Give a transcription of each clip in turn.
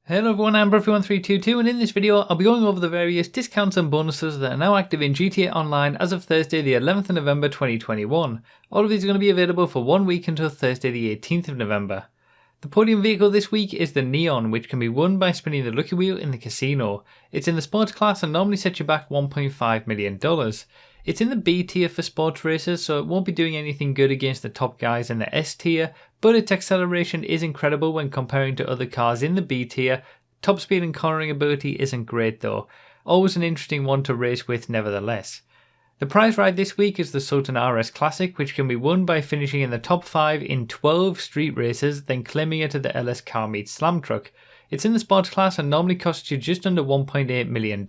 Hello everyone, I'm Bruffy1322 and in this video I'll be going over the various discounts and bonuses that are now active in GTA Online as of Thursday the 11th of November 2021. All of these are going to be available for 1 week until Thursday the 18th of November. The podium vehicle this week is the Neon, which can be won by spinning the lucky wheel in the casino. It's in the sports class and normally sets you back $1.5 million. It's in the B tier for sports races, so it won't be doing anything good against the top guys in the S tier, but its acceleration is incredible when comparing to other cars in the B tier. Top speed and cornering ability isn't great though. Always an interesting one to race with nevertheless. The prize ride this week is the Sultan RS Classic, which can be won by finishing in the top 5 in 12 street races, then claiming it at the LS Car Meet Slam Truck. It's in the sports class and normally costs you just under $1.8 million.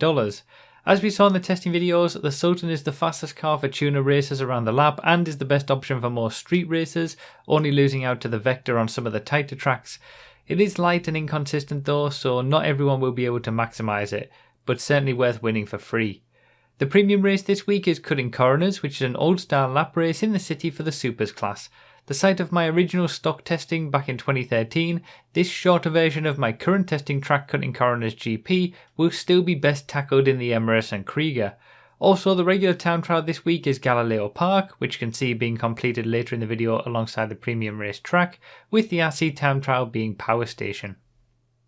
As we saw in the testing videos, the Sultan is the fastest car for tuner racers around the lap and is the best option for most street races, only losing out to the Vector on some of the tighter tracks. It is light and inconsistent though, so not everyone will be able to maximise it, but certainly worth winning for free. The premium race this week is Cutting Corners, which is an old style lap race in the city for the Supers class. The site of my original stock testing back in 2013, this shorter version of my current testing track Cutting Corners GP will still be best tackled in the Emirates and Krieger. Also, the regular town trial this week is Galileo Park, which you can see being completed later in the video alongside the premium race track, with the RC town trial being Power Station.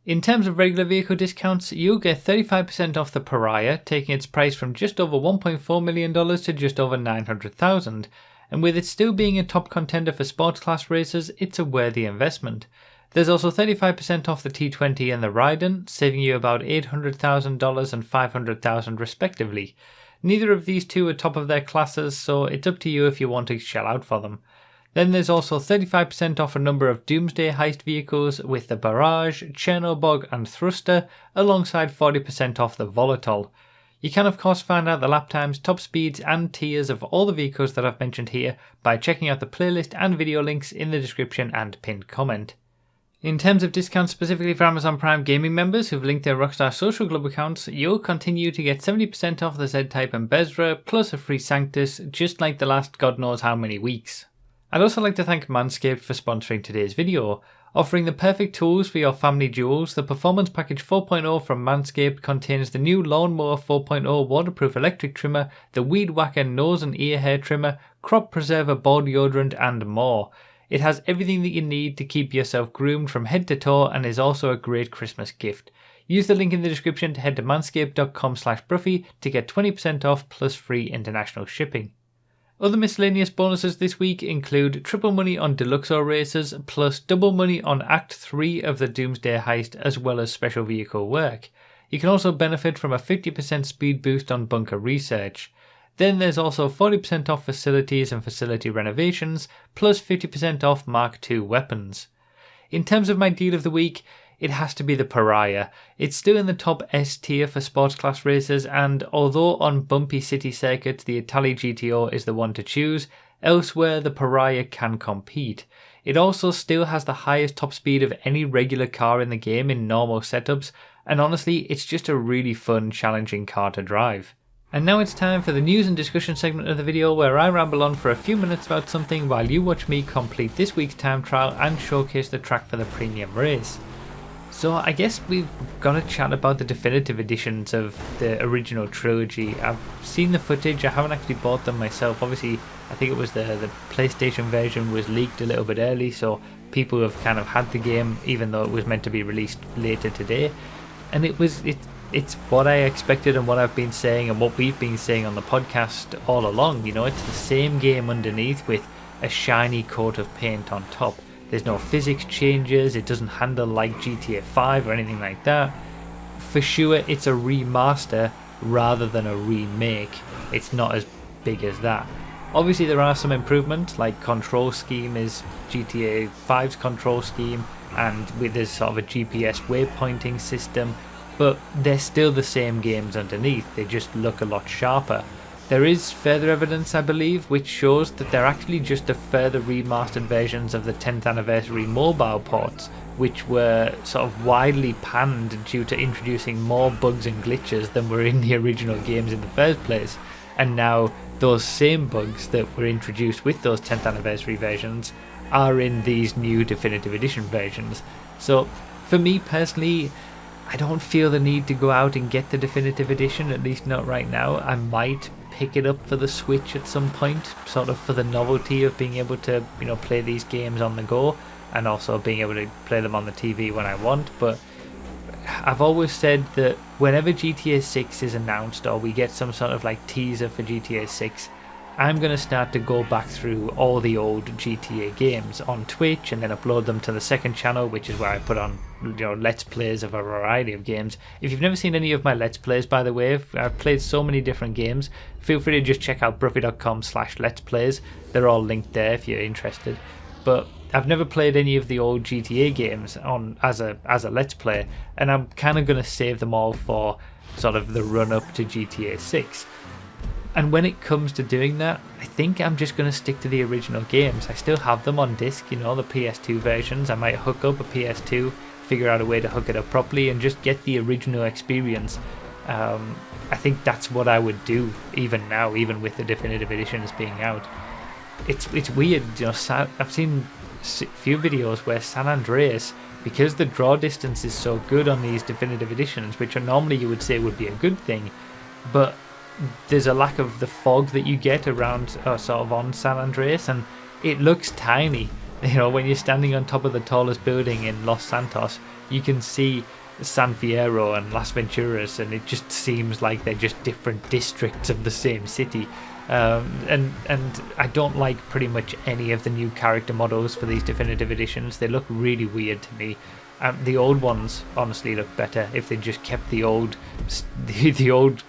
In terms of regular vehicle discounts, you'll get 35% off the Pariah, taking its price from just over $1.4 million to just over $900,000. And with it still being a top contender for sports class races, it's a worthy investment. There's also 35% off the T20 and the Raiden, saving you about $800,000 and $500,000 respectively. Neither of these two are top of their classes, so it's up to you if you want to shell out for them. Then there's also 35% off a number of Doomsday heist vehicles with the Barrage, Chernobog and Thruster, alongside 40% off the Volatile. You can of course find out the lap times, top speeds and tiers of all the vehicles that I've mentioned here by checking out the playlist and video links in the description and pinned comment. In terms of discounts specifically for Amazon Prime Gaming members who've linked their Rockstar Social Club accounts, you'll continue to get 70% off the Z-Type and Bezra, plus a free Sanctus, just like the last god knows how many weeks. I'd also like to thank Manscaped for sponsoring today's video. Offering the perfect tools for your family jewels, the Performance Package 4.0 from Manscaped contains the new Lawnmower 4.0 waterproof electric trimmer, the Weed Whacker nose and ear hair trimmer, Crop Preserver ball deodorant and more. It has everything that you need to keep yourself groomed from head to toe and is also a great Christmas gift. Use the link in the description to head to manscaped.com/Bruffy to get 20% off plus free international shipping. Other miscellaneous bonuses this week include triple money on Deluxo races, plus double money on Act 3 of the Doomsday heist, as well as special vehicle work. You can also benefit from a 50% speed boost on bunker research. Then there's also 40% off facilities and facility renovations, plus 50% off Mark II weapons. In terms of my deal of the week, it has to be the Pariah. It's still in the top S tier for sports class races, and although on bumpy city circuits the Italy GTO is the one to choose, elsewhere the Pariah can compete. It also still has the highest top speed of any regular car in the game in normal setups, and honestly it's just a really fun, challenging car to drive. And now it's time for the news and discussion segment of the video where I ramble on for a few minutes about something while you watch me complete this week's time trial and showcase the track for the premium race. So I guess we've got to chat about the definitive editions of the original trilogy. I've seen the footage, I haven't actually bought them myself. Obviously, I think it was the PlayStation version was leaked a little bit early, so people have kind of had the game even though it was meant to be released later today. And it's what I expected and what I've been saying and what we've been saying on the podcast all along. You know, it's the same game underneath with a shiny coat of paint on top. There's no physics changes, it doesn't handle like GTA 5 or anything like that. For sure, it's a remaster rather than a remake. It's not as big as that. Obviously, there are some improvements, like control scheme is GTA 5's control scheme, and there's sort of a GPS waypointing system, but they're still the same games underneath, they just look a lot sharper. There is further evidence, I believe, which shows that they're actually just the further remastered versions of the 10th anniversary mobile ports, which were sort of widely panned due to introducing more bugs and glitches than were in the original games in the first place. And now those same bugs that were introduced with those 10th anniversary versions are in these new definitive edition versions. So for me personally, I don't feel the need to go out and get the definitive edition, at least not right now. I might pick it up for the Switch at some point, sort of for the novelty of being able to, you know, play these games on the go, and also being able to play them on the TV when I want. But I've always said that whenever GTA 6 is announced, or we get some sort of like teaser for GTA 6, I'm going to start to go back through all the old GTA games on Twitch and then upload them to the second channel, which is where I put on, you know, Let's Plays of a variety of games. If you've never seen any of my Let's Plays, by the way, I've played so many different games, feel free to just check out bruffy.com/Let's Plays. They're all linked there if you're interested. But I've never played any of the old GTA games on as a Let's Play, and I'm kind of going to save them all for sort of the run-up to GTA 6. And when it comes to doing that, I think I'm just going to stick to the original games. I still have them on disc, you know, the PS2 versions. I might hook up a PS2, figure out a way to hook it up properly, and just get the original experience. I think that's what I would do, even now, even with the definitive editions being out. It's weird, you know. I've seen a few videos where San Andreas, because the draw distance is so good on these definitive editions, which are normally you would say would be a good thing, but there's a lack of the fog that you get around sort of on San Andreas, and it looks tiny. You know, when you're standing on top of the tallest building in Los Santos, you can see San Fierro and Las Venturas, and it just seems like they're just different districts of the same city. And I don't like pretty much any of the new character models for these definitive editions. They look really weird to me. The old ones honestly look better if they just kept the old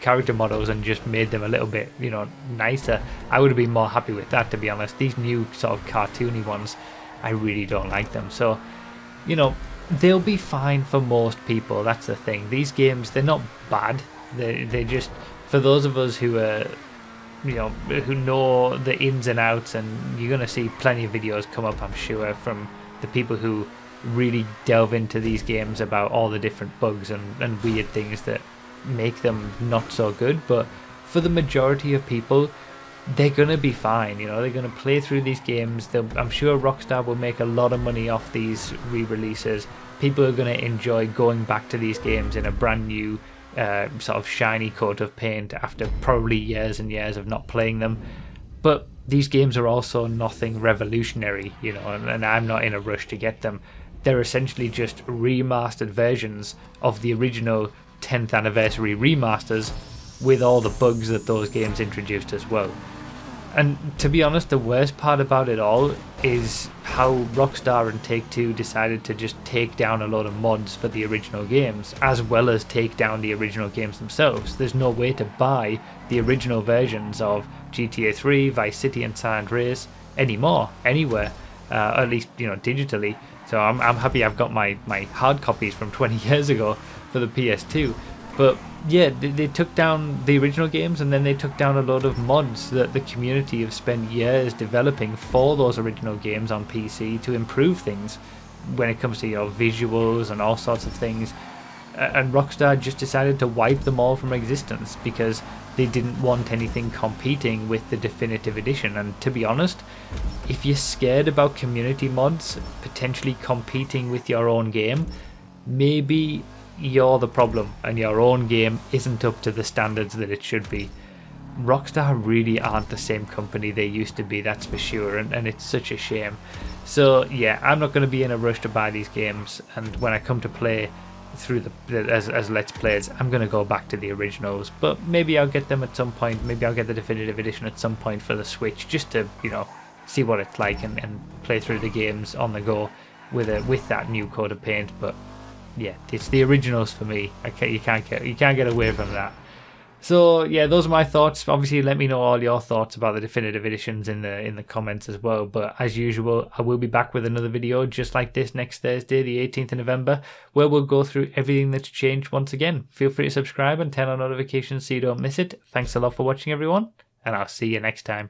character models and just made them a little bit, you know, nicer. I would have been more happy with that, to be honest. These new sort of cartoony ones, I really don't like them. So, you know, they'll be fine for most people. That's the thing. These games, they're not bad. They're just, for those of us who are, you know, who know the ins and outs, and you're going to see plenty of videos come up, I'm sure, from the people who really delve into these games about all the different bugs and weird things that make them not so good. But for the majority of people, they're gonna be fine. You know, they're gonna play through these games. I'm sure Rockstar will make a lot of money off these re-releases. People are gonna enjoy going back to these games in a brand new sort of shiny coat of paint after probably years and years of not playing them. But these games are also nothing revolutionary, you know, and I'm not in a rush to get them. They're essentially just remastered versions of the original 10th anniversary remasters with all the bugs that those games introduced as well. And to be honest, the worst part about it all is how Rockstar and Take-Two decided to just take down a load of mods for the original games, as well as take down the original games themselves. There's no way to buy the original versions of GTA 3, Vice City and San Andreas anymore, anywhere, at least, you know, digitally. So I'm happy I've got my hard copies from 20 years ago for the PS2. But yeah, they took down the original games, and then they took down a load of mods that the community have spent years developing for those original games on PC to improve things when it comes to, you know, visuals and all sorts of things. And Rockstar just decided to wipe them all from existence because they didn't want anything competing with the definitive edition. And to be honest, if you're scared about community mods potentially competing with your own game, maybe you're the problem and your own game isn't up to the standards that it should be. Rockstar really aren't the same company they used to be, that's for sure, and it's such a shame. So yeah, I'm not going to be in a rush to buy these games, and when I come to play through as Let's Plays, I'm going to go back to the originals, but maybe I'll get them at some point. Maybe I'll get the definitive edition at some point for the Switch, just to, you know, see what it's like and play through the games on the go with that new coat of paint. But yeah, it's the originals for me. You can't get away from that. So yeah, those are my thoughts. Obviously, let me know all your thoughts about the definitive editions in the comments as well. But as usual, I will be back with another video just like this next Thursday, the 18th of November, where we'll go through everything that's changed once again. Feel free to subscribe and turn on notifications so you don't miss it. Thanks a lot for watching, everyone, and I'll see you next time.